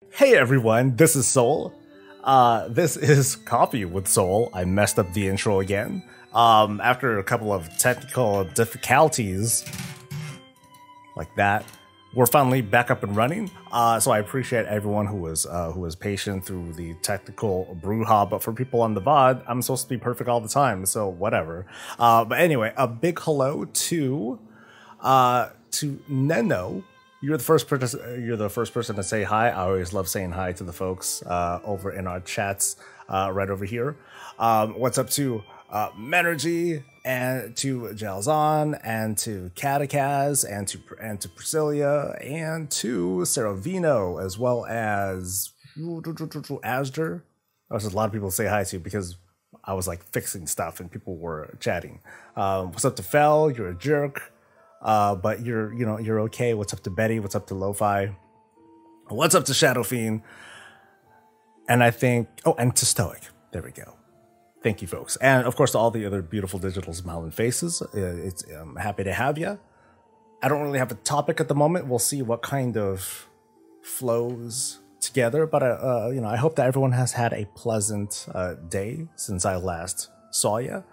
Hey everyone, this is Soul. This is Coffee with Soul. I messed up the intro again. After a couple of technical difficulties like that, we're finally back up and running. So I appreciate everyone who was patient through the technical brouhaha. But for people on the VOD, I'm supposed to be perfect all the time, so whatever. But anyway, a big hello to Neno. You're the first person. You're the first person to say hi. I always love saying hi to the folks over in our chats, right over here. What's up to Menergy and to Jalzon and to Katakaz and to Priscilla and to Saravino as well as Asder. There's a lot of people to say hi to because I was like fixing stuff and people were chatting. What's up to Fel? You're a jerk. But you're okay. What's up to Betty? What's up to Lo-Fi? What's up to Shadow Fiend? And I think, and to Stoic. There we go. Thank you, folks. And of course, to all the other beautiful digital smiling faces. I'm happy to have you. I don't really have a topic at the moment. We'll see what kind of flows together. But I hope that everyone has had a pleasant day since I last saw you.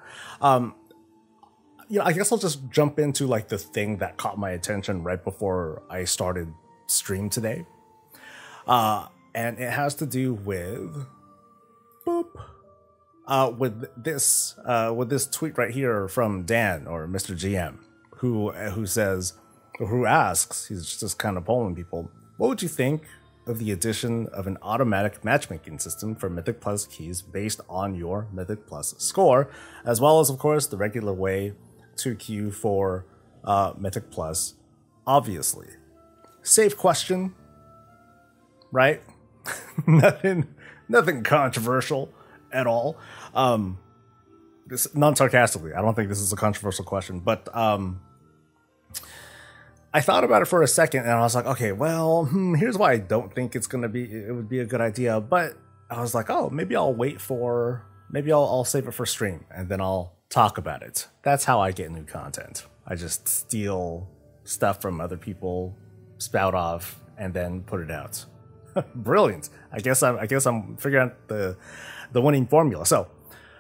I guess I'll just jump into like the thing that caught my attention right before I started stream today. And it has to do with with this tweet right here from Dan or Mr. GM, who asks, he's just kind of polling people, what would you think of the addition of an automatic matchmaking system for Mythic Plus keys based on your Mythic Plus score, as well as, of course, the regular way to queue for Mythic Plus, obviously. Safe question, right? nothing controversial at all. This non-sarcastically, I don't think this is a controversial question, but I thought about it for a second and I was like, okay, well, here's why I don't think it would be a good idea. But I was like, oh, maybe I'll I'll save it for stream and then I'll talk about it. That's how I get new content. I just steal stuff from other people, spout off, and then put it out. Brilliant. I guess I'm figuring out the winning formula. So,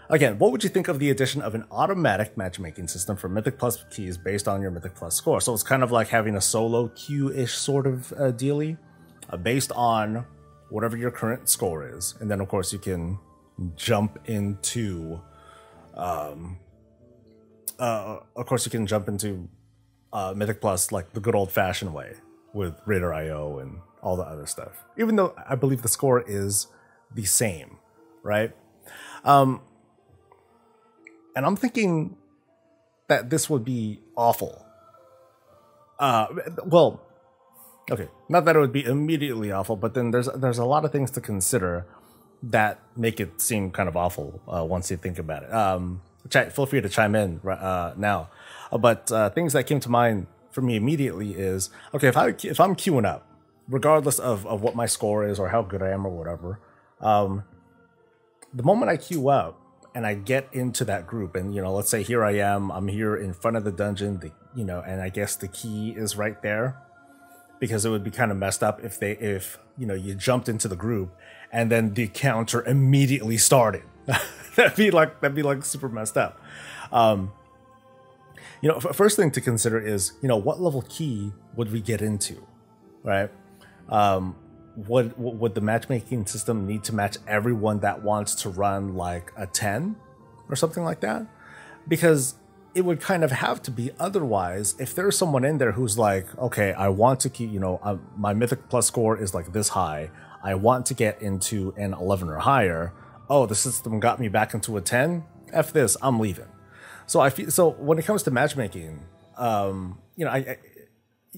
again, what would you think of the addition of an automatic matchmaking system for Mythic Plus keys based on your Mythic Plus score? So it's kind of like having a solo queue-ish sort of dealie, based on whatever your current score is, and then of course you can jump into Mythic Plus like the good old-fashioned way with Raider IO and all the other stuff. Even though I believe the score is the same, right? And I'm thinking that this would be awful. Well, okay, not that it would be immediately awful, but then there's a lot of things to consider that make it seem kind of awful once you think about it. Feel free to chime in now. But things that came to mind for me immediately is, okay, if I'm queuing up, regardless of what my score is or how good I am or whatever, the moment I queue up and I get into that group and, let's say here I am, I'm here in front of the dungeon, and I guess the key is right there, because it would be kind of messed up if you jumped into the group and then the counter immediately started. that'd be like super messed up. First thing to consider is, what level key would we get into, right? Would the matchmaking system need to match everyone that wants to run like a 10 or something like that? Because it would kind of have to be. Otherwise, if there's someone in there who's like, okay, I want to keep, my Mythic Plus score is like this high, I want to get into an 11 or higher. Oh, the system got me back into a 10. F this, I'm leaving. So when it comes to matchmaking,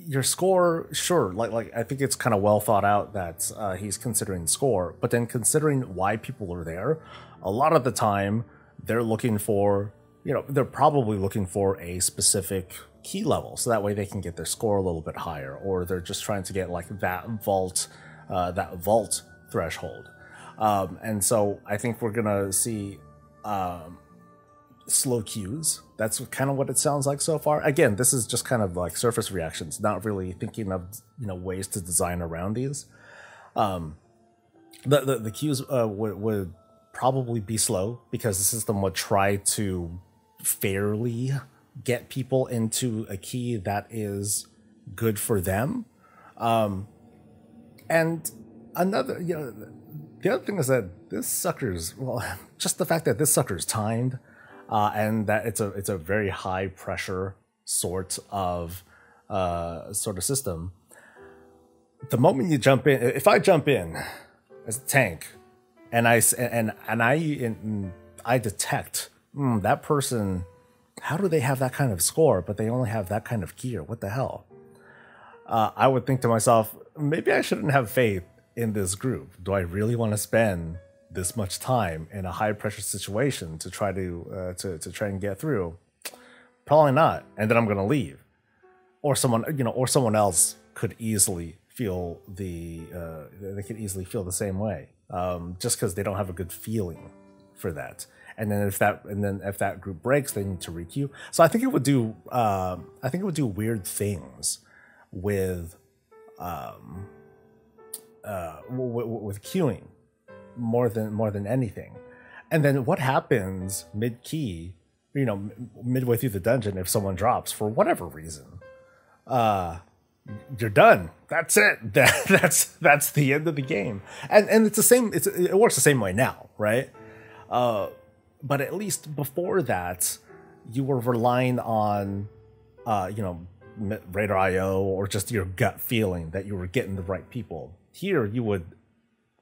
your score, sure, like I think it's kind of well thought out that he's considering score, but then considering why people are there, a lot of the time they're looking for, they're probably looking for a specific key level, so that way they can get their score a little bit higher, or they're just trying to get like that vault threshold. And so I think we're gonna see slow queues. That's kind of what it sounds like so far. Again, this is just kind of like surface reactions, not really thinking of ways to design around these. The queues would probably be slow because the system would try to fairly get people into a key that is good for them. And another, the other thing is that this sucker's, well, just the fact that this sucker's timed, and that it's a very high pressure sort of system. The moment you jump in, if I jump in as a tank, and I detect that person, how do they have that kind of score, but they only have that kind of gear? What the hell? I would think to myself, maybe I shouldn't have faith in this group. Do I really want to spend this much time in a high pressure situation to try to try and get through? Probably not. And then I'm gonna leave, or someone else could easily feel they could easily feel the same way, just because they don't have a good feeling for that. And then if that group breaks, they need to requeue. So I think it would do weird things with queuing more than anything. And then what happens mid key, midway through the dungeon, if someone drops for whatever reason? You're done. That's it. That's the end of the game. And it's the same. It works the same way now, right? But at least before that, you were relying on, Radar IO or just your gut feeling that you were getting the right people. Here, you would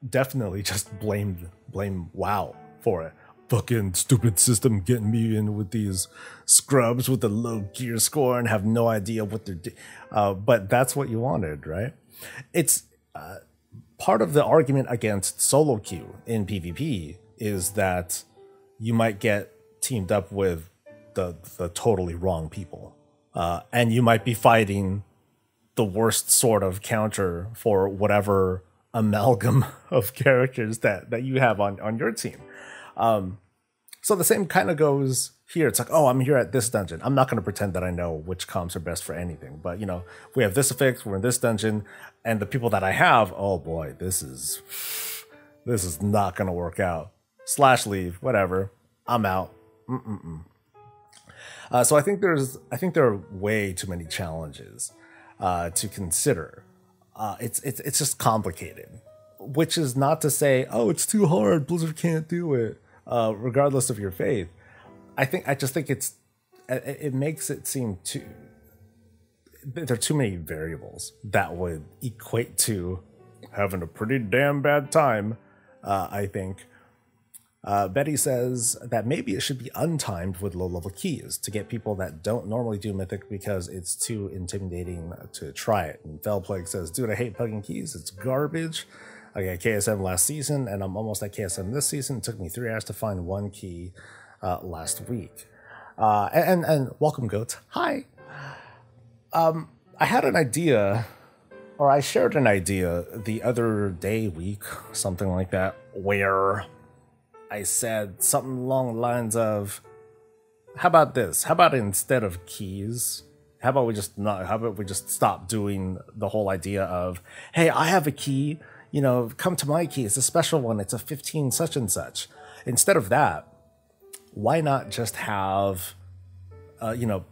definitely just blame WoW for it. Fucking stupid system getting me in with these scrubs with a low gear score and have no idea what they're doing. But that's what you wanted, right? It's part of the argument against solo queue in PvP is that you might get teamed up with the totally wrong people. And you might be fighting the worst sort of counter for whatever amalgam of characters that you have on your team. So the same kind of goes here. It's like, oh, I'm here at this dungeon. I'm not going to pretend that I know which comps are best for anything. But, we have this effect, we're in this dungeon, and the people that I have, oh boy, this is not going to work out. / leave, whatever. I'm out. So I think there are way too many challenges to consider. It's just complicated, which is not to say, oh, it's too hard, Blizzard can't do it. Regardless of your faith, I just think it makes it seem there are too many variables that would equate to having a pretty damn bad time. I think. Betty says that maybe it should be untimed with low-level keys to get people that don't normally do Mythic because it's too intimidating to try it. And Fellplague says, dude, I hate plugging keys. It's garbage. I got KSM last season, and I'm almost at KSM this season. It took me 3 hours to find one key last week. And welcome, Goats. Hi. I had an idea, or I shared an idea the other week, something like that, where I said something along the lines of, how about this? How about instead of keys, how about we just stop doing the whole idea of, hey, I have a key, come to my key. It's a special one. It's a 15 such and such. Instead of that, why not just have, you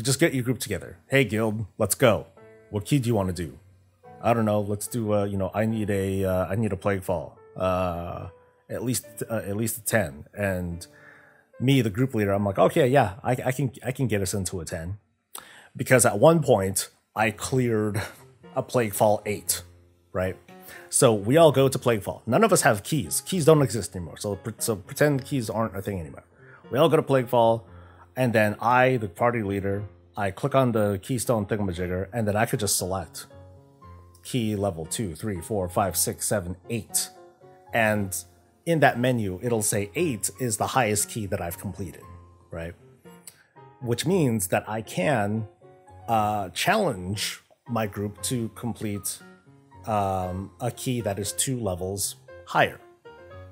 just get your group together. Hey, guild, let's go. What key do you want to do? I don't know. Let's do, I need a plague fall. At least a 10, and me, the group leader, I'm like, okay, yeah, I can get us into a 10, because at one point I cleared a Plaguefall 8, right? So we all go to Plaguefall. None of us have keys. Keys don't exist anymore. So pretend keys aren't a thing anymore. We all go to Plaguefall, and then I, the party leader, I click on the keystone thingamajigger, and then I could just select key level 2, 3, 4, 5, 6, 7, 8. And in that menu, it'll say 8 is the highest key that I've completed, right? Which means that I can challenge my group to complete a key that is 2 levels higher.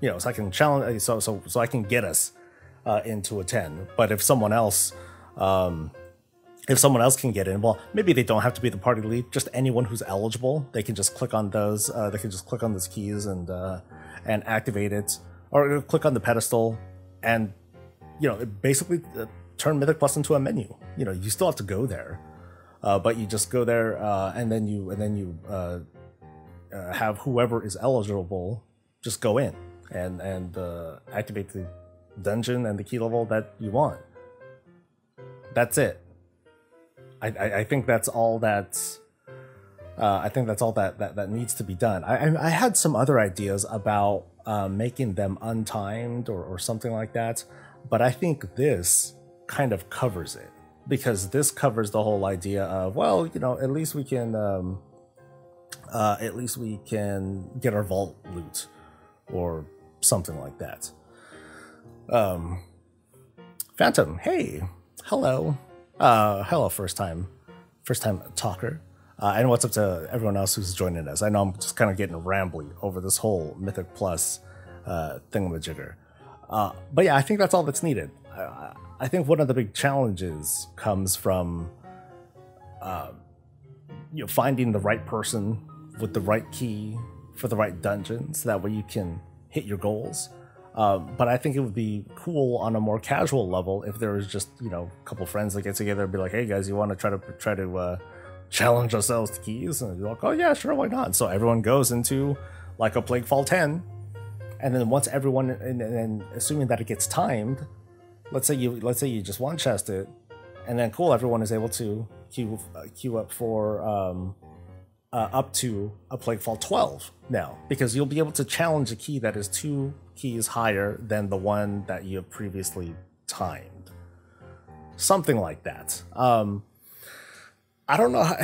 So I can challenge, so I can get us into a 10. But if someone else if someone else can get in, well, maybe they don't have to be the party lead. Just anyone who's eligible, they can just click on those. They can just click on those keys and activate it, or click on the pedestal, and basically turn Mythic Plus into a menu. You still have to go there, but you just go there, and then you have whoever is eligible just go in and activate the dungeon and the key level that you want. That's it. I think that's all that needs to be done. I had some other ideas about making them untimed or something like that, but I think this kind of covers it, because this covers the whole idea of, well, at least we can get our vault loot or something like that. Phantom, hey, hello. Hello, first time talker. And what's up to everyone else who's joining us? I know I'm just kind of getting rambly over this whole Mythic Plus thingamajigger. But yeah, I think that's all that's needed. I think one of the big challenges comes from finding the right person with the right key for the right dungeon, so that way you can hit your goals. But I think it would be cool on a more casual level if there was just a couple friends that get together and be like, hey guys, you want to try to challenge ourselves to keys? And you're like, oh yeah, sure, why not? So everyone goes into like a Plaguefall 10, and then once everyone, and assuming that it gets timed, let's say you just one chest it, and then cool, everyone is able to queue up for up to a Plaguefall 12 now, because you'll be able to challenge a key that is 2 keys higher than the one that you have previously timed. Something like that. I don't know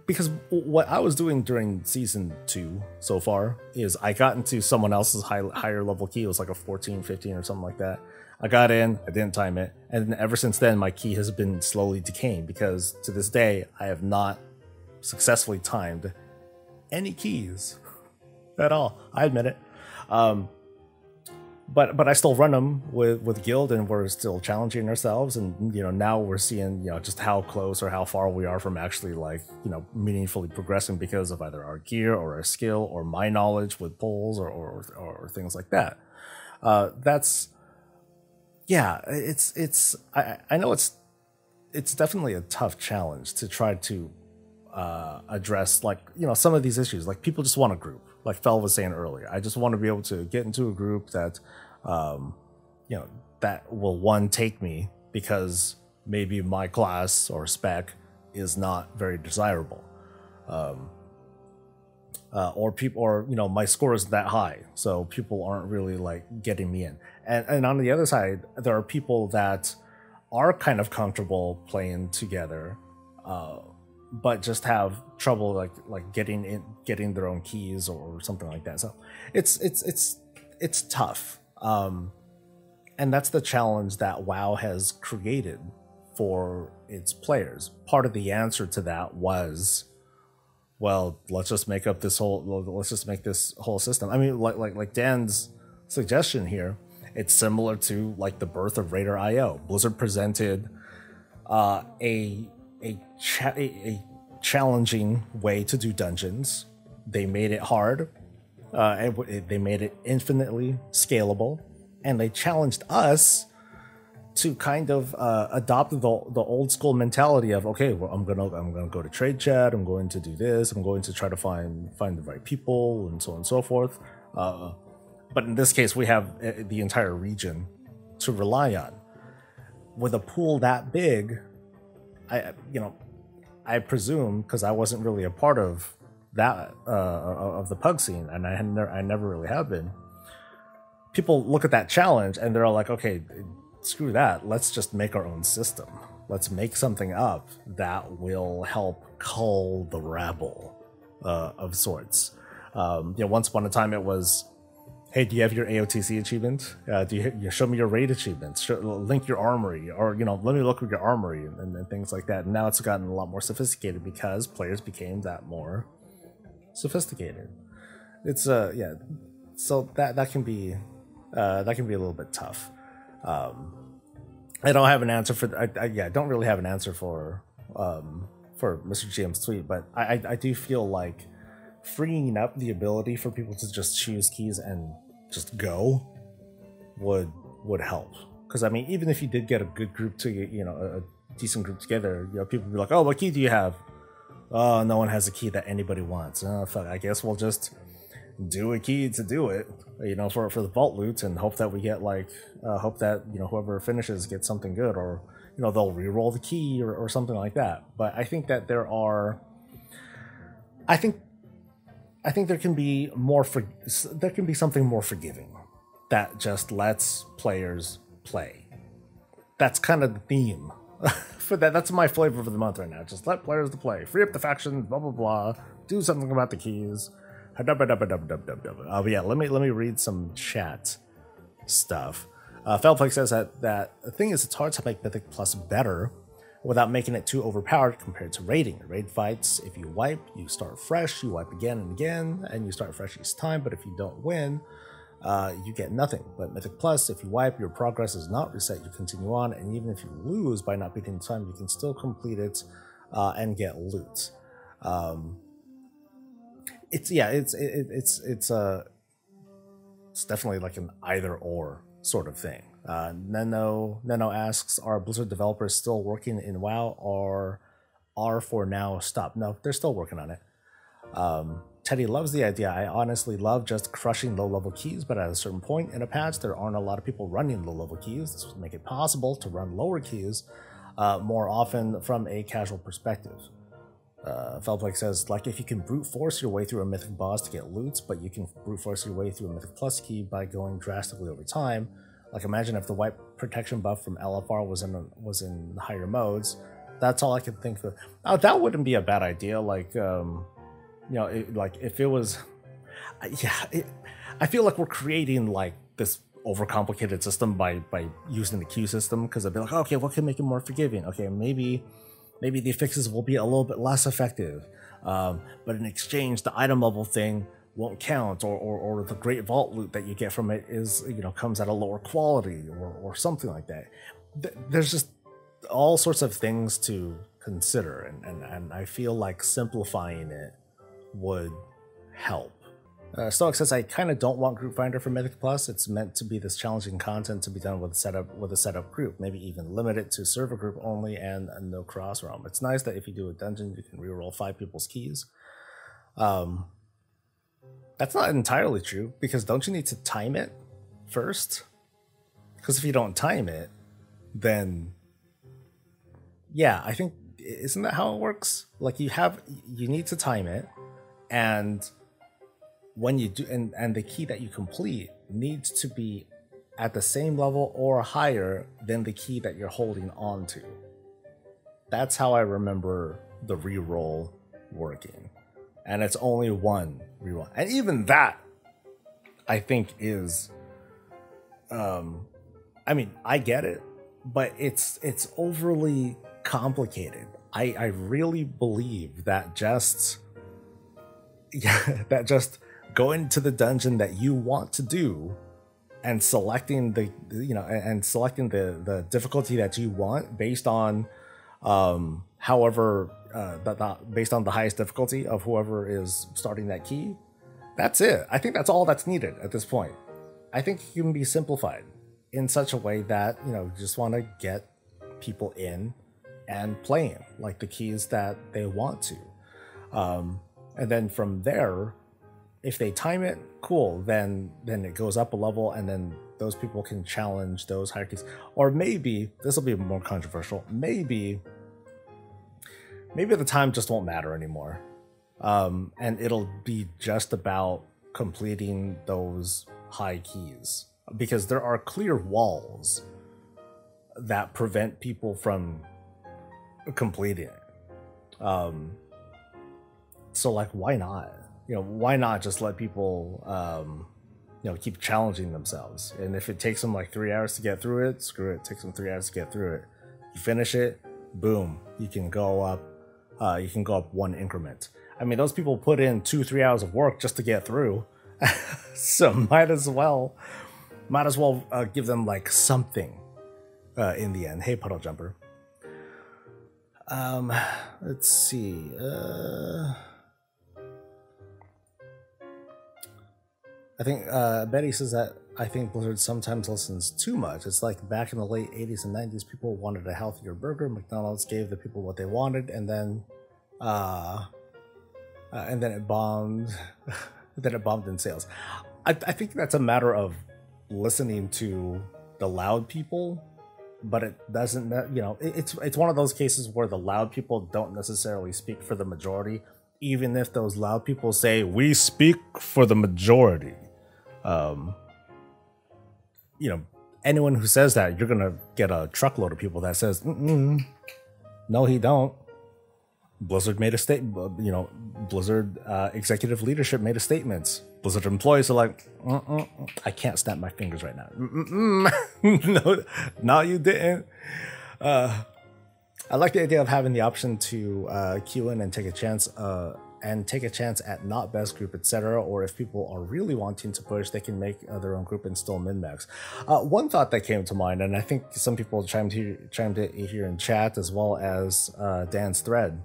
because what I was doing during season 2 so far is I got into someone else's higher level key. It was like a 14, 15 or something like that. I got in, I didn't time it, and ever since then my key has been slowly decaying, because to this day I have not successfully timed any keys at all. I admit it. But I still run them with Guild, and we're still challenging ourselves, and now we're seeing just how close or how far we are from actually meaningfully progressing because of either our gear or our skill or my knowledge with polls or things like that. I know it's definitely a tough challenge to try to address some of these issues. Like, people just want a group, like Fel was saying earlier. I just want to be able to get into a group that that will take me, because maybe my class or spec is not very desirable, or my score isn't that high, so people aren't really getting me in. And on the other side, there are people that are kind of comfortable playing together, but just have trouble getting their own keys or something like that. So it's tough, and that's the challenge that WoW has created for its players. Part of the answer to that was, well, let's just make this whole system. I mean, like Dan's suggestion here, it's similar to the birth of Raider.io. Blizzard presented a challenging way to do dungeons. They made it hard. They made it infinitely scalable, and they challenged us to kind of adopt the old school mentality of, okay, well, I'm gonna go to trade chat. I'm going to do this. I'm going to try to find the right people, and so on and so forth. But in this case, we have the entire region to rely on. With a pool that big, I presume, because I wasn't really a part of that of the pug scene, and I never really have been. People look at that challenge and they're all like, okay, screw that. Let's just make our own system. Let's make something up that will help cull the rabble of sorts. Once upon a time, it was, hey, do you have your AOTC achievement? Do you show me your raid achievements? Link your armory, or let me look at your armory, and things like that. And now it's gotten a lot more sophisticated because players became that more sophisticated. It's so that can be a little bit tough. I don't have an answer for I don't really have an answer for Mr. GM's tweet, but I do feel like freeing up the ability for people to just choose keys and just go would help. Because I mean, even if you did get a good group to, you know, a decent group together, you know, people would be like, oh, what key do you have? Oh, no one has a key that anybody wants. Oh, fuck, I guess we'll just do a key to do it, you know, for the vault loot, and hope that we get like hope that, you know, whoever finishes gets something good, or, you know, they'll re-roll the key or something like that. But I think that there are, I think there can be more there can be something more forgiving that just lets players play. That's kind of the theme for that. That's my flavor for the month right now. Just let players to play, free up the factions, blah blah blah, do something about the keys. But yeah, let me read some chat stuff. Felplex says that the thing is, it's hard to make Mythic Plus better without making it too overpowered compared to raiding. Raid fights, if you wipe, you start fresh, you wipe again and again, and you start fresh each time, but if you don't win, you get nothing. But Mythic Plus, if you wipe, your progress is not reset, you continue on, and even if you lose by not beating the time, you can still complete it and get loot. It's definitely like an either or sort of thing. Neno asks, are Blizzard developers still working in WoW, or are for now stopped? No, they're still working on it. Teddy loves the idea. I honestly love just crushing low-level keys, but at a certain point in a patch, there aren't a lot of people running low-level keys. This would make it possible to run lower keys more often from a casual perspective. Felplex says, like, if you can brute force your way through a mythic boss to get loot, but you can brute force your way through a mythic plus key by going drastically over time. Like, imagine if the wipe protection buff from LFR was in higher modes. That's all I can think of. Oh, that wouldn't be a bad idea. Like, you know, like if it was, yeah. I feel like we're creating like this overcomplicated system by using the queue system, because I'd be like, okay, what can make it more forgiving? Okay, maybe the fixes will be a little bit less effective, but in exchange, the item level thing won't count, or the great vault loot that you get from it is, you know, comes at a lower quality, or something like that. There's just all sorts of things to consider, and I feel like simplifying it would help. Stoic says, I kind of don't want Group Finder for Mythic Plus. It's meant to be this challenging content to be done with a setup group. Maybe even limit it to server group only and no cross realm. It's nice that if you do a dungeon, you can reroll 5 people's keys. That's not entirely true, because don't you need to time it first? Because if you don't time it, then yeah, I think, isn't that how it works? Like, you need to time it, and when you do, and the key that you complete needs to be at the same level or higher than the key that you're holding on to. That's how I remember the reroll working. And it's only one reroll. And even that, I think, is, I mean, I get it, but it's overly complicated. I really believe that just going to the dungeon that you want to do and selecting the difficulty that you want based on based on the highest difficulty of whoever is starting that key. That's it. I think that's all that's needed at this point. I think it can be simplified in such a way that, you know, you just want to get people in and playing like the keys that they want to. And then from there, if they time it, cool, then it goes up a level, and then those people can challenge those hierarchies. Or maybe, this will be more controversial, maybe the time just won't matter anymore. And it'll be just about completing those high keys. Because there are clear walls that prevent people from completing it. So, like, why not? You know, why not just let people, you know, keep challenging themselves? And if it takes them like 3 hours to get through it, screw it. It takes them 3 hours to get through it. You finish it, boom, you can go up. You can go up 1 increment. I mean, those people put in 2-3 hours of work just to get through, so might as well give them like something in the end. Hey, Puddle Jumper. Let's see. I think Betty says that I think Blizzard sometimes listens too much. It's like back in the late 80s and 90s, people wanted a healthier burger. McDonald's gave the people what they wanted, and then it bombed. Then it bombed in sales. I think that's a matter of listening to the loud people, but it doesn't. You know, it's one of those cases where the loud people don't necessarily speak for the majority, even if those loud people say we speak for the majority. You know, anyone who says that, you're gonna get a truckload of people that says, no, he don't. Blizzard made a statement. You know, Blizzard executive leadership made a statement. Blizzard employees are like, I can't snap my fingers right now. No, you didn't. I like the idea of having the option to queue in and take a chance. At not best group, etc. Or if people are really wanting to push, they can make their own group and still min-max. One thought that came to mind, and I think some people chimed in here in chat as well as Dan's thread,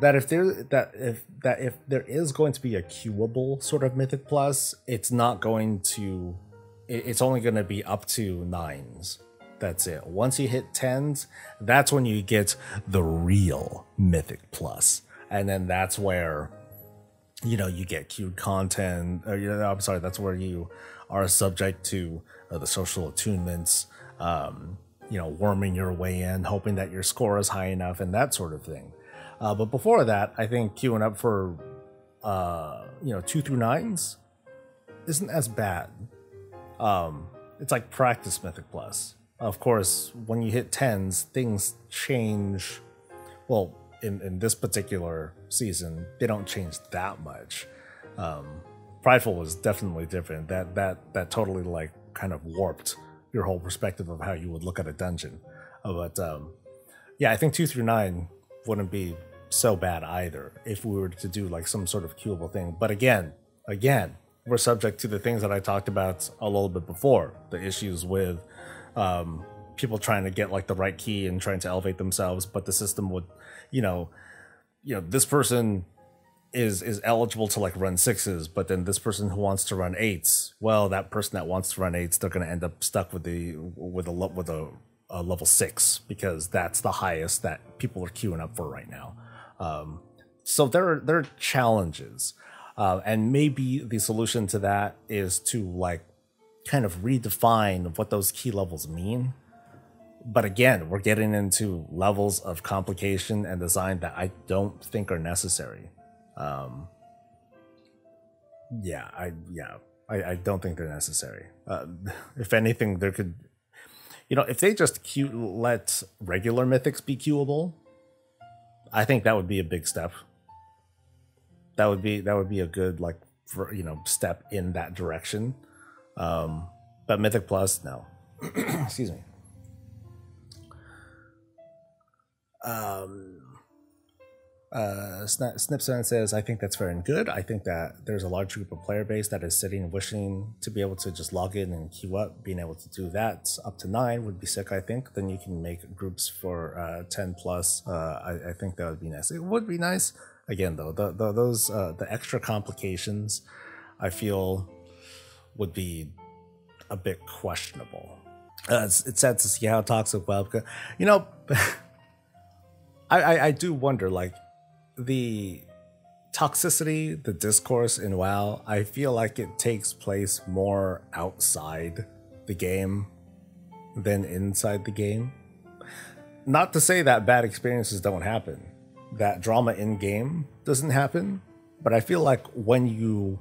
that if there is going to be a queuable sort of Mythic Plus, it's not going to. It's only going to be up to 9s. That's it. Once you hit 10s, that's when you get the real Mythic Plus. And then that's where, you know, you get queued content. I'm sorry, that's where you are subject to the social attunements, you know, worming your way in, hoping that your score is high enough and that sort of thing. But before that, I think queuing up for, you know, 2 through 9s isn't as bad. It's like practice Mythic Plus. Of course, when you hit 10s, things change. Well, in this particular season, they don't change that much. Prideful was definitely different. That totally like kind of warped your whole perspective of how you would look at a dungeon. But yeah, I think 2 through 9 wouldn't be so bad either if we were to do like some sort of queuable thing. But again, we're subject to the things that I talked about a little bit before. The issues with people trying to get like the right key and trying to elevate themselves, but the system would, you know, this person is eligible to like run 6s, but then this person who wants to run 8s, well, that person that wants to run 8s, they're going to end up stuck with a level 6 because that's the highest that people are queuing up for right now. So there are challenges, and maybe the solution to that is to like kind of redefine what those key levels mean. But again, we're getting into levels of complication and design that I don't think are necessary. I don't think they're necessary. If anything, there could, you know, if they just let regular mythics be queuable, I think that would be a big step. That would be a good like step in that direction. But Mythic Plus, no. Excuse me. Snipson says, I think that's fair and good. I think that there's a large group of player base that is sitting wishing to be able to just log in and queue up. Being able to do that up to 9 would be sick, I think. Then you can make groups for 10 plus. I think that would be nice. It would be nice. Again, though, the extra complications, I feel, would be a bit questionable. It's sad to see how toxic web, you know. I do wonder, like, the toxicity, the discourse in WoW, I feel like it takes place more outside the game than inside the game. Not to say that bad experiences don't happen, that drama in game doesn't happen, but I feel like when you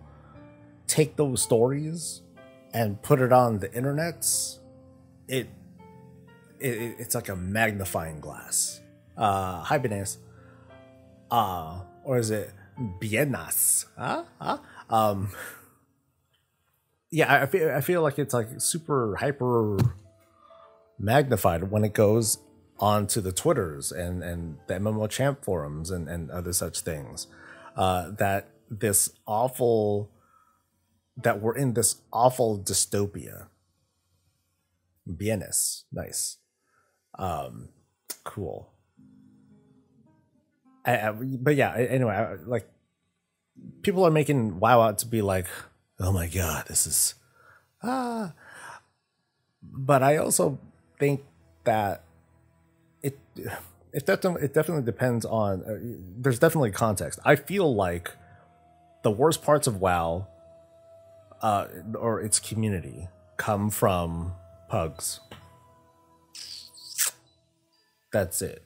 take those stories and put it on the internets, it's like a magnifying glass. Hi, Benes. Or is it Bienas? Yeah, I feel like it's like super hyper magnified when it goes onto the Twitters and the MMO champ forums and other such things. That we're in this awful dystopia. Bienes. Nice. Cool. But yeah, anyway, like people are making WoW out to be like, oh my god, this is but I also think that it definitely depends on there's definitely context. I feel like the worst parts of WoW or its community come from pugs. That's it.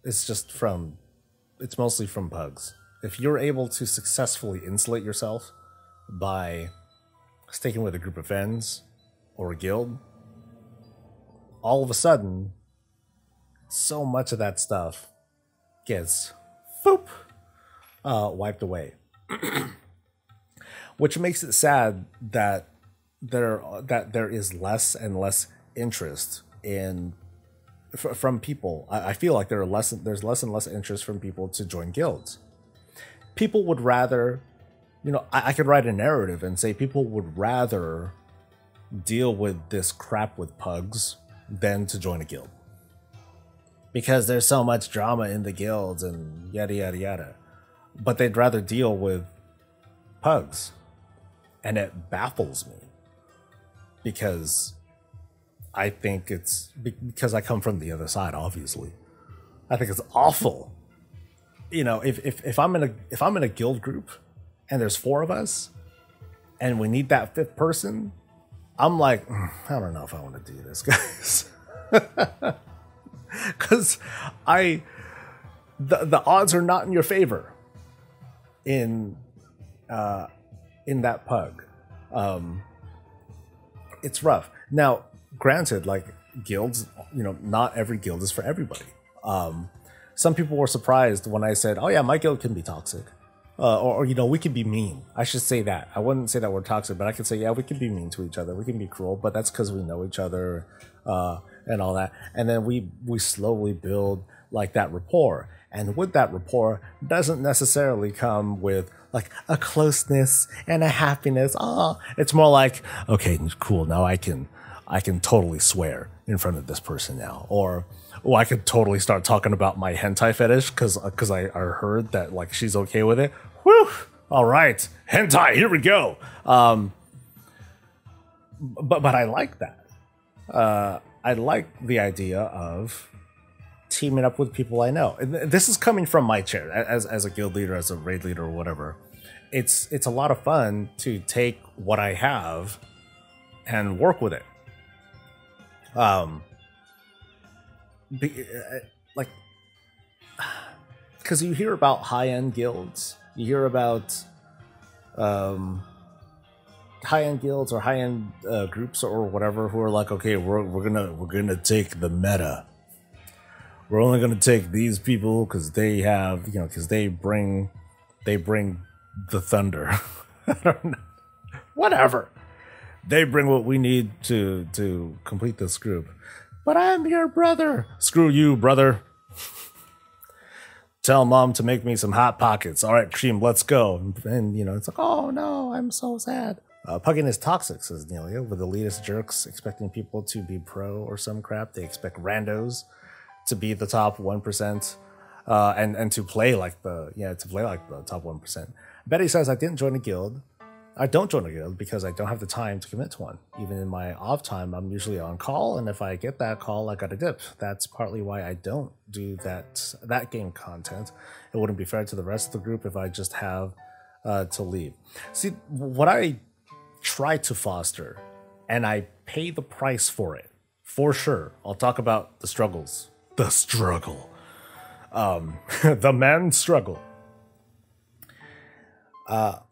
It's mostly from pugs. If you're able to successfully insulate yourself by sticking with a group of friends or a guild, all of a sudden, so much of that stuff gets wiped away. Which makes it sad that there is less and less interest from people. I feel like there's less and less interest from people to join guilds. People would rather, I could write a narrative and say people would rather deal with this crap with pugs than to join a guild. Because there's so much drama in the guilds and yada, yada, yada. But they'd rather deal with pugs. And it baffles me. Because I think because I come from the other side, obviously. I think it's awful. If I'm in a guild group and there's 4 of us and we need that 5th person, I'm like, I don't know if I want to do this, guys. Because the odds are not in your favor in that pug. It's rough. Now, granted, like guilds, not every guild is for everybody. Some people were surprised when I said, oh yeah, my guild can be toxic. Or we can be mean. I should say that. I wouldn't say that we're toxic, but I could say, yeah, we can be mean to each other. We can be cruel, but that's because we know each other and all that. And then we slowly build like that rapport. And with that rapport doesn't necessarily come with like a closeness and a happiness. It's more like, okay, cool. Now I can totally swear in front of this person now. Or I could totally start talking about my hentai fetish because I heard that like she's okay with it. Whew! All right, hentai, here we go. But I like that. I like the idea of teaming up with people I know. And this is coming from my chair as a guild leader, as a raid leader, or whatever. It's a lot of fun to take what I have and work with it. Because you hear about high-end guilds, you hear about high-end guilds or high-end groups or whatever who are like, okay, we're gonna take the meta. We're only gonna take these people because they have, because they bring the thunder. I don't know. Whatever. They bring what we need to complete this group. But I'm your brother. Screw you, brother. Tell mom to make me some hot pockets. All right, Cream, let's go. And it's like, oh no, I'm so sad. Pugging is toxic, says Nelia, with elitist jerks expecting people to be pro or some crap. They expect randos to be the top 1%, and to play like the top 1%. Betty says, I didn't join a guild. I don't join a guild because I don't have the time to commit to one. Even in my off time, I'm usually on call, and if I get that call, I gotta dip. That's partly why I don't do that game content. It wouldn't be fair to the rest of the group if I just have to leave. See, what I try to foster, and I pay the price for it, for sure. I'll talk about the struggles. The struggle. The man's struggle.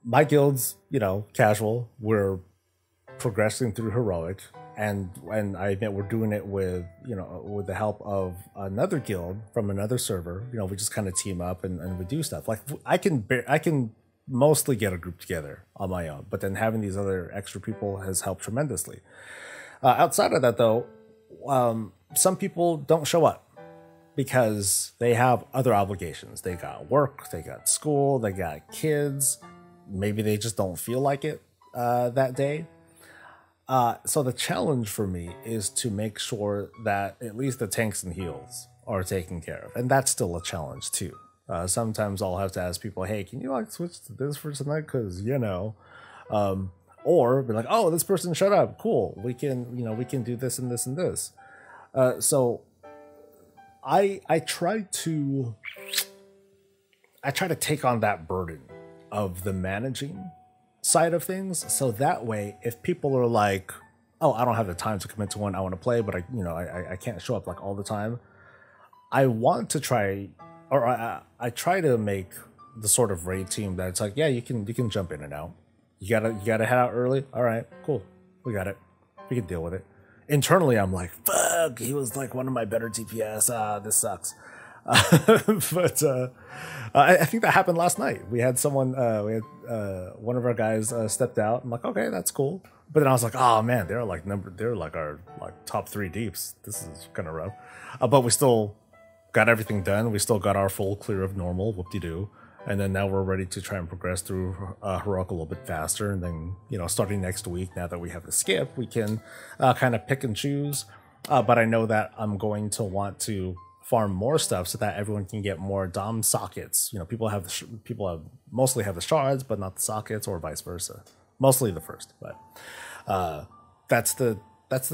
My guild's, casual. We're progressing through heroic, and I admit we're doing it with, with the help of another guild from another server. We just kind of team up and we do stuff. Like I can mostly get a group together on my own, but then having these other extra people has helped tremendously. Outside of that, though, some people don't show up because they have other obligations. They got work, they got school, they got kids. Maybe they just don't feel like it that day. So the challenge for me is to make sure that at least the tanks and heals are taken care of, and that's still a challenge too. Sometimes I'll have to ask people, "Hey, can you like switch to this for tonight?" Because or be like, "Oh, this person shut up. Cool, we can do this and this and this." So I try to take on that burden of the managing side of things, so that way if people are like, oh, I don't have the time to commit to one, I want to play, but I can't show up like all the time, I want to try, or I try to make the sort of raid team that it's like, yeah, you can jump in and out, you gotta head out early, all right, cool, we got it, we can deal with it. Internally I'm like, fuck, he was like one of my better DPS, this sucks. But I think that happened last night. We had someone, one of our guys stepped out. I'm like, okay, that's cool. But then I was like, oh man, they're like our like top 3 deeps. This is kind of rough. But we still got everything done. We still got our full clear of normal, whoop-de-doo. And then now we're ready to try and progress through Heroic a little bit faster. And then, starting next week, now that we have the skip, we can kind of pick and choose. But I know that I'm going to want to farm more stuff so that everyone can get more Dom sockets. People mostly have the shards, but not the sockets, or vice versa. Mostly the first, but that's the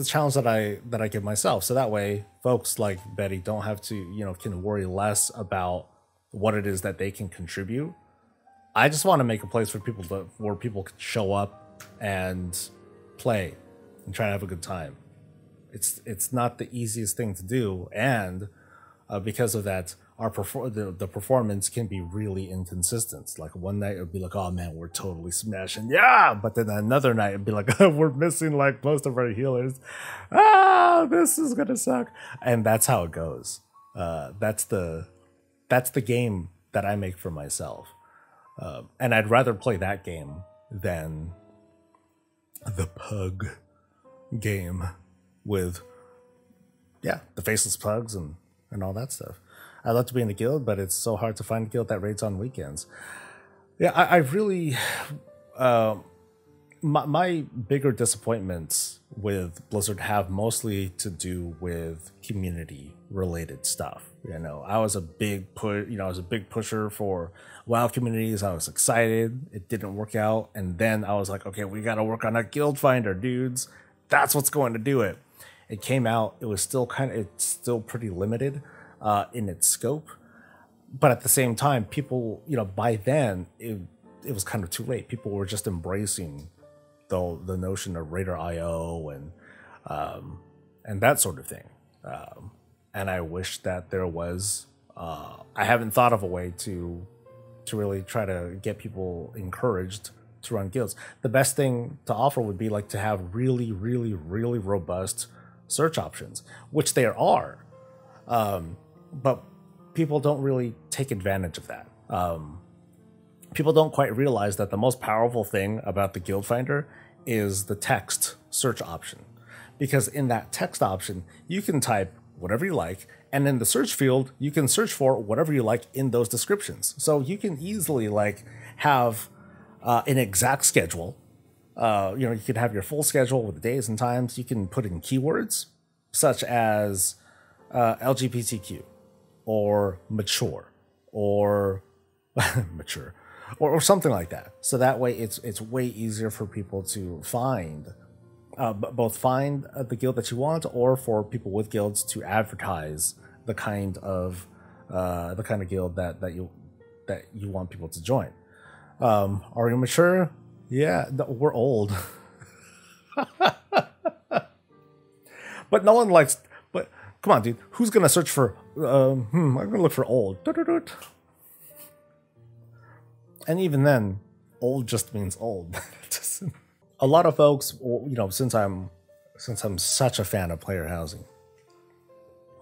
challenge that I give myself. So that way, folks like Betty don't have to can worry less about what it is that they can contribute. I just want to make a place for people where people can show up and play and try to have a good time. It's not the easiest thing to do, and because of that, the performance can be really inconsistent. Like one night it would be like, oh man, we're totally smashing, yeah, but then another night it'd be like, we're missing like most of our healers. This is gonna suck, and that's how it goes. That's the game that I make for myself, and I'd rather play that game than the pug game with the faceless pugs and all that stuff. I'd love to be in a guild, but it's so hard to find a guild that raids on weekends. Yeah, I really my bigger disappointments with Blizzard have mostly to do with community related stuff. I was a big pusher for WoW communities. I was excited. It didn't work out, and then I was like, okay, we got to work on a guild finder, dudes. That's what's going to do it. It came out. It was it's still pretty limited in its scope, but at the same time, people, by then it was kind of too late. People were just embracing the notion of Raider.io and that sort of thing. And I wish that there was. I haven't thought of a way to really try to get people encouraged to run guilds. The best thing to offer would be like to have really, really, really robust search options, which there are, but people don't really take advantage of that. People don't quite realize that the most powerful thing about the guild finder is the text search option, because in that text option you can type whatever you like, and in the search field you can search for whatever you like in those descriptions. So you can easily like have an exact schedule. You can have your full schedule with the days and times. You can put in keywords such as LGBTQ or mature or mature or something like that. So that way it's way easier for people to find, both find the guild that you want, or for people with guilds to advertise the kind of guild that you want people to join. Are you mature? Yeah, no, we're old. But no one likes. But come on, dude. Who's gonna search for? I'm gonna look for old. And even then, old just means old. A lot of folks, since I'm such a fan of player housing,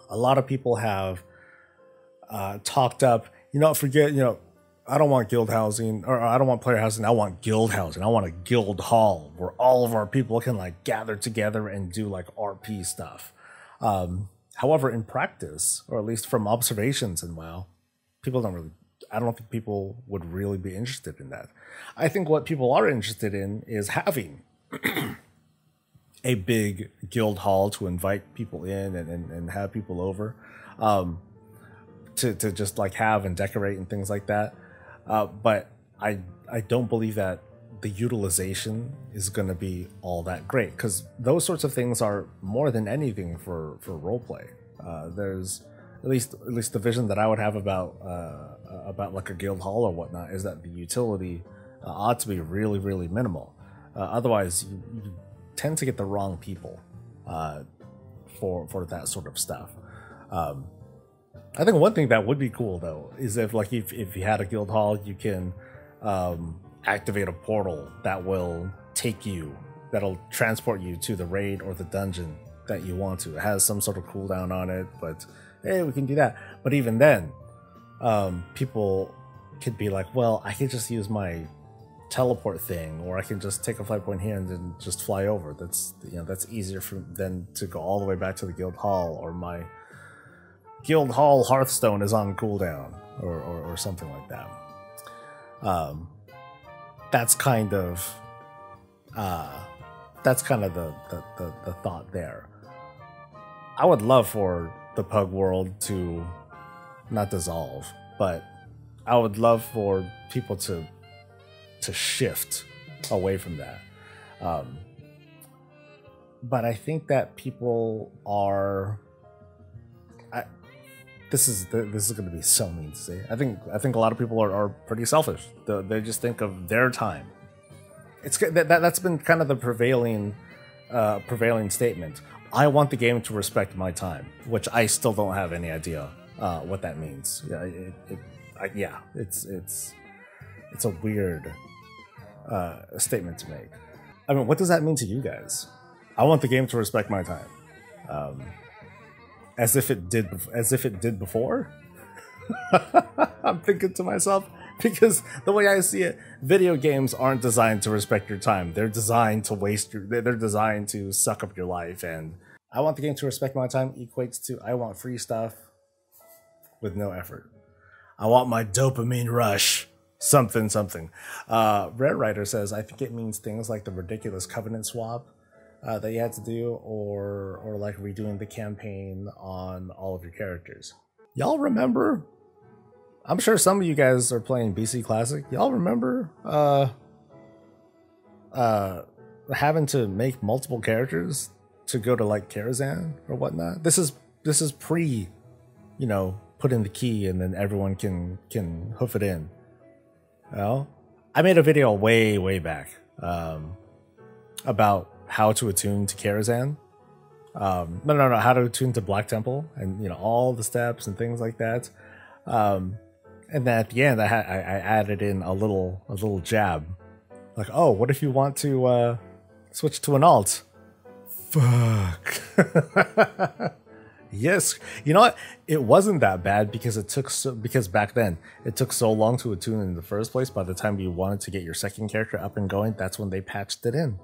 a lot of people have talked up. Forget. I don't want guild housing, or I don't want player housing. I want guild housing. I want a guild hall where all of our people can like gather together and do like RP stuff. However, in practice, or at least from observations in WoW, I don't think people would really be interested in that. I think what people are interested in is having a big guild hall to invite people in and have people over, to just like have and decorate and things like that. But I don't believe that the utilization is going to be all that great, because those sorts of things are more than anything for roleplay. There's at least the vision that I would have about like a guild hall or whatnot is that the utility ought to be really, really minimal. Otherwise, you tend to get the wrong people for that sort of stuff. I think one thing that would be cool though is if you had a guild hall, you can activate a portal that'll transport you to the raid or the dungeon that you want to. It has some sort of cooldown on it, but hey, we can do that. But even then, people could be like, well, I can just use my teleport thing, or I can just take a flight point here and then just fly over. That's easier than to go all the way back to the guild hall, or my guild hall Hearthstone is on cooldown, or something like that. That's kind of the thought there. I would love for the Pug world to not dissolve, but I would love for people to shift away from that. But I think that people are. This is going to be so mean to say. I think a lot of people are pretty selfish. They just think of their time. That's been kind of the prevailing statement. I want the game to respect my time, which I still don't have any idea what that means. It's a weird statement to make. I mean, what does that mean to you guys? I want the game to respect my time. As if it did before. I'm thinking to myself, because the way I see it, video games aren't designed to respect your time. They're designed to they're designed to suck up your life. And I want the game to respect my time equates to I want free stuff with no effort. I want my dopamine rush. Something. Rare Writer says, I think it means things like the ridiculous covenant swap that you had to do, or like redoing the campaign on all of your characters. Y'all remember? I'm sure some of you guys are playing BC Classic. Y'all remember having to make multiple characters to go to like Karazhan or whatnot? This is pre, put in the key and then everyone can hoof it in. Well, I made a video way back about how to attune to Karazhan. No, how to attune to Black Temple, and all the steps and things like that. And then at the end, I added in a little jab, like, oh, what if you want to switch to an alt? Fuck. Yes, you know what? It wasn't that bad because because back then it took so long to attune in the first place. By the time you wanted to get your second character up and going, that's when they patched it in,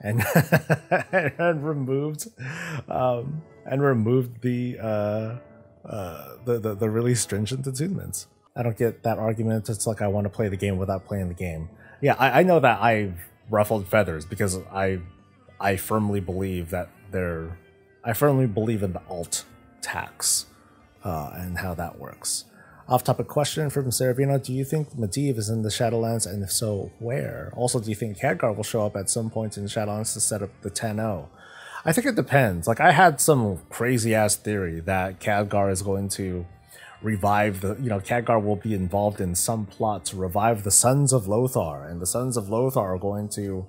and and removed the really stringent attunements. I don't get that argument. It's like I want to play the game without playing the game. Yeah, I know that I've ruffled feathers because I firmly believe that I firmly believe in the alt tax and how that works. Off-topic question from Saravino: do you think Medivh is in the Shadowlands, and if so, where? Also, do you think Khadgar will show up at some point in Shadowlands to set up the 10-0? I think it depends. Like, I had some crazy-ass theory that Khadgar is going to revive Khadgar will be involved in some plot to revive the Sons of Lothar, and the Sons of Lothar are going to,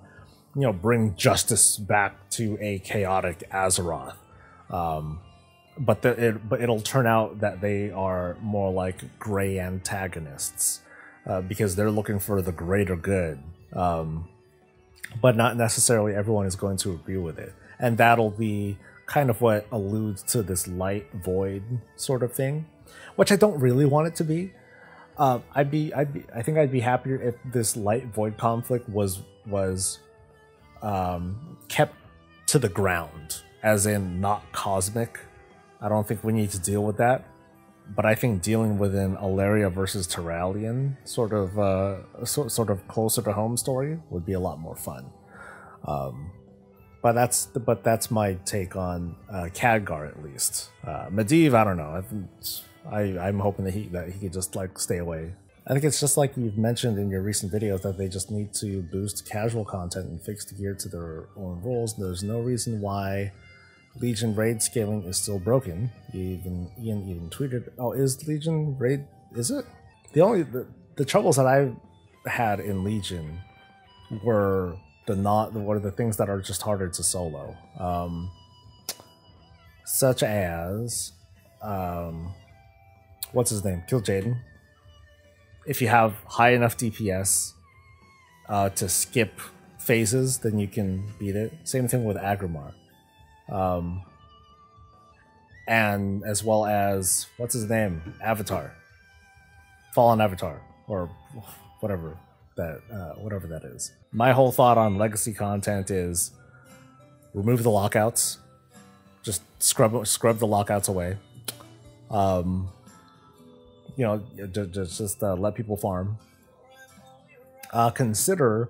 bring justice back to a chaotic Azeroth. But it'll turn out that they are more like gray antagonists because they're looking for the greater good, but not necessarily everyone is going to agree with it, and that'll be kind of what alludes to this light void sort of thing, which I don't really want it to be. I think I'd be happier if this light void conflict was kept to the ground, as in not cosmic. I don't think we need to deal with that, but I think dealing with an Alaria versus Terralian sort of closer to home story would be a lot more fun. But that's my take on Khadgar at least. Medivh, I don't know. I'm hoping that he could just like stay away. I think it's just like you've mentioned in your recent videos that they just need to boost casual content and fix the gear to their own rules. There's no reason why Legion raid scaling is still broken. Ian even tweeted, "Oh, is Legion raid? Is it?" The troubles that I had in Legion were the things that are just harder to solo, such as what's his name? Kill Jaden. If you have high enough DPS to skip phases, then you can beat it. Same thing with Agrimar. And as well as, what's his name? Avatar. Fallen Avatar. Or whatever that is. My whole thought on legacy content is remove the lockouts. Just scrub the lockouts away. You know, just let people farm. Consider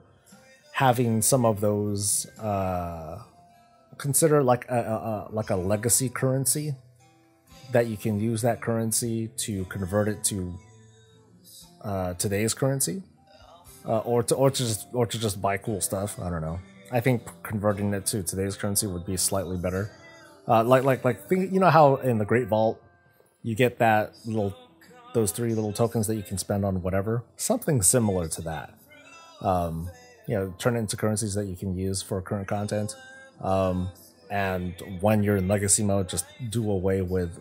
having some of those. Consider like a legacy currency that you can use that currency to convert it to today's currency, or to just buy cool stuff. I don't know. I think converting it to today's currency would be slightly better. Think, you know how in the Great Vault you get those 3 little tokens that you can spend on whatever? Something similar to that. You know, turn it into currencies that you can use for current content. And when you're in legacy mode, just do away with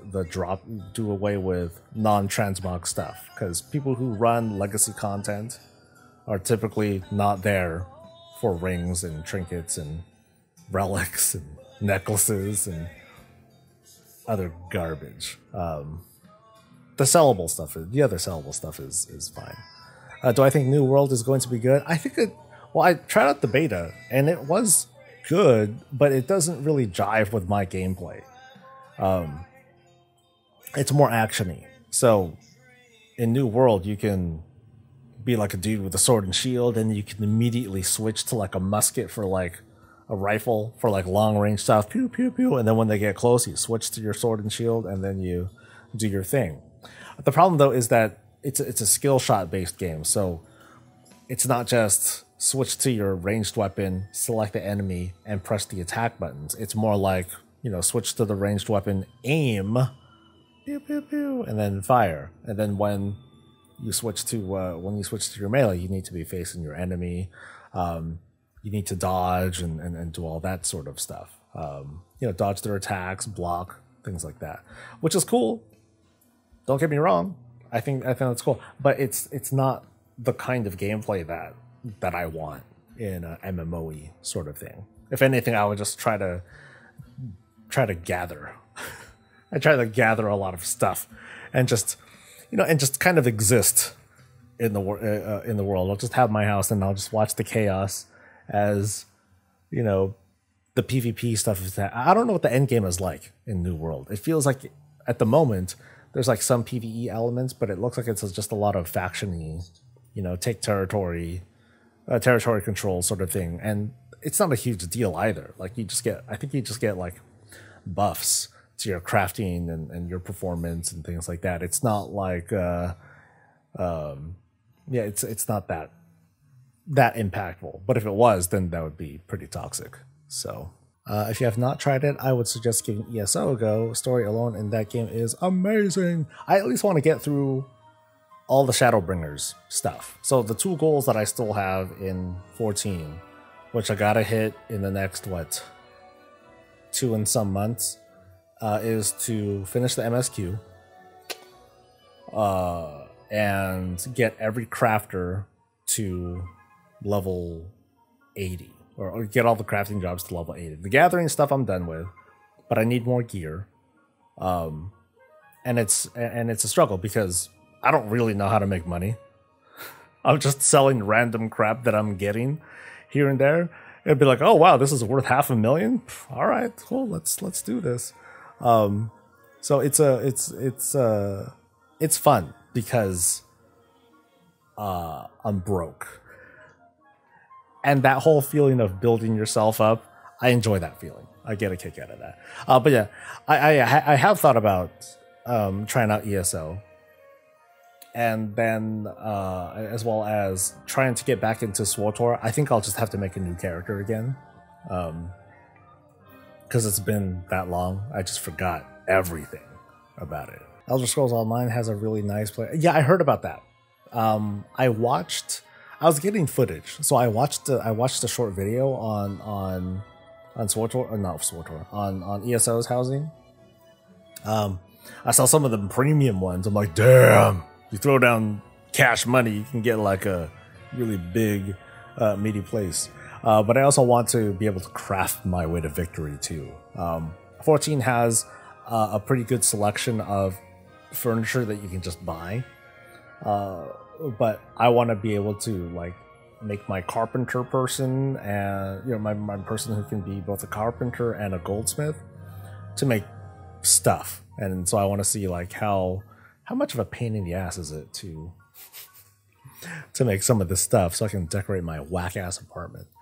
non-transmog stuff, because people who run legacy content are typically not there for rings and trinkets and relics and necklaces and other garbage. The other sellable stuff is fine. Do I think New World is going to be good? I think I tried out the beta and it was good, but it doesn't really jive with my gameplay. It's more actiony. So in New World, you can be like a dude with a sword and shield, and you can immediately switch to like a musket for like a rifle for like long range stuff. Pew pew pew. And then when they get close, you switch to your sword and shield, and then you do your thing. The problem though is that it's a skill shot based game, so it's not just switch to your ranged weapon, select the enemy, and press the attack buttons. It's more like, you know, switch to the ranged weapon, aim, pew pew pew, and then fire. And then when you switch to your melee, you need to be facing your enemy. You need to dodge and do all that sort of stuff. You know, dodge their attacks, block, things like that, which is cool. Don't get me wrong. I think that's cool, but it's not the kind of gameplay that I want in a MMOE sort of thing. If anything, I would just try to gather. I try to gather a lot of stuff, and just kind of exist in the world. I'll just have my house and I'll just watch the chaos as, you know, the PvP stuff is that. I don't know what the end game is like in New World. It feels like at the moment there's like some PvE elements, but it looks like it's just a lot of faction-y, you know, take territory control sort of thing. And it's not a huge deal either. Like I think you just get like buffs to your crafting and your performance and things like that. It's not like it's not that impactful. But if it was, then that would be pretty toxic. So if you have not tried it, I would suggest giving ESO a go. Story alone in that game is amazing. I at least want to get through all the Shadowbringers stuff. So the 2 goals that I still have in 14, which I gotta hit in the next 2 and some months, is to finish the MSQ and get every crafter to level 80, or get all the crafting jobs to level 80. The gathering stuff I'm done with, but I need more gear. And it's a struggle because I don't really know how to make money. I'm just selling random crap that I'm getting here and there. It'd be like, oh wow, this is worth $500,000. All right, cool. Let's do this. So it's fun because I'm broke, and that whole feeling of building yourself up, I enjoy that feeling. I get a kick out of that. But yeah, I have thought about trying out ESO, and then as well as trying to get back into SWTOR. I think I'll just have to make a new character again, because it's been that long. I just forgot everything about it. Elder Scrolls Online has a really nice play. Yeah, I heard about that. I was getting footage, so I watched a short video on SWTOR, or not SWTOR, on ESO's housing. I saw some of the premium ones. I'm like, damn, you throw down cash money, you can get like a really big, meaty place. But I also want to be able to craft my way to victory too. 14 has a pretty good selection of furniture that you can just buy. But I want to be able to like make my carpenter person, and my person who can be both a carpenter and a goldsmith, to make stuff. And so I want to see like how much of a pain in the ass is it to make some of this stuff so I can decorate my whack ass apartment.